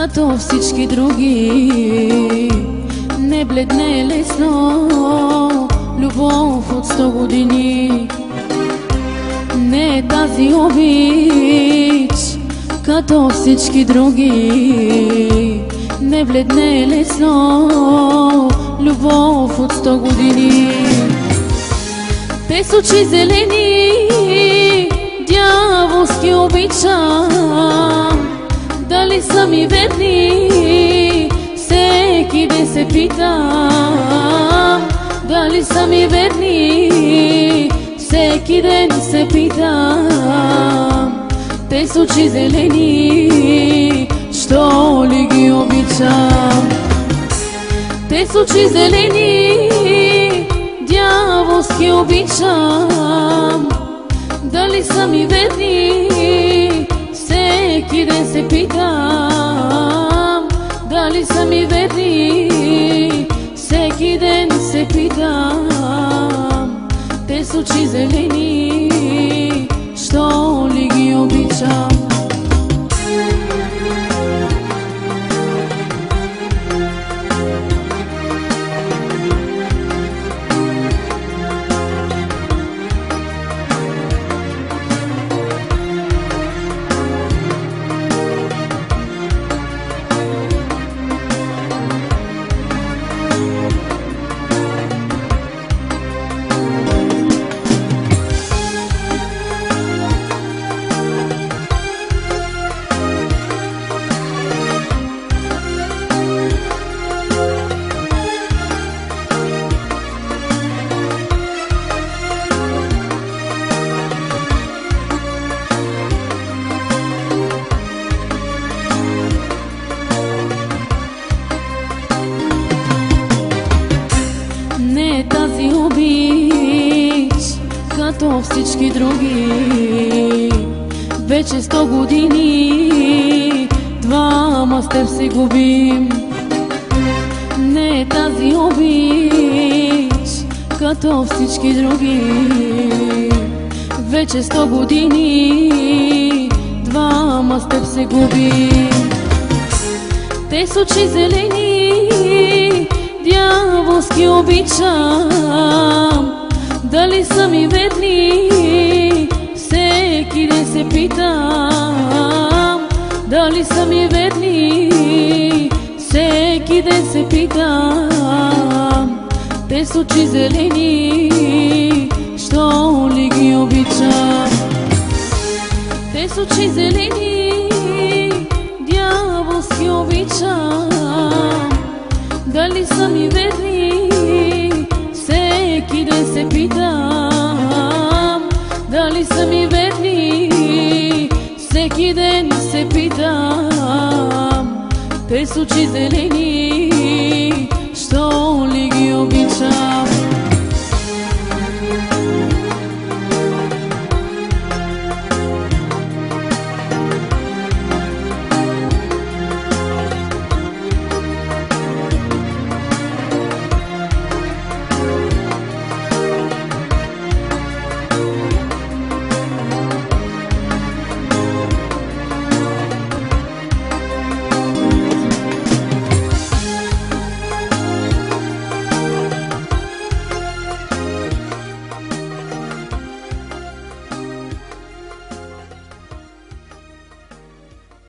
като всички други. Не бледне лесно любов от 100 години. Не е тази обич като всички други. Не бледне лесно любов от 100 години. Те с очи зелени дяволски обичам. Дали са ми верни, всеки ден се питам. Дали са ми верни, всеки ден се питам. Те с очи зелени, що ли ги обичам? Те с очи зелени дяволски обичам. Дали са ми верни, всеки ден се питам. Дали са ми верни, всеки ден се питам. Те с очи зелени, що ли ги обичам? Не е тази обич като всички други. Вече 100 години двама с теб се губим. Не е тази обич като всички други. Вече 100 години двама с теб се губим. Те с очи зелени дяволски обичам. Дали са ми верни, всеки ден се питам. Дали са ми верни, всеки ден се питам. Те с очи зелени, що ли ги обичам? Те с очи зелени дяволски обичам. Дали са ми верни, всеки ден се питам. Дали са ми верни, всеки ден се питам. Те с очи зелени,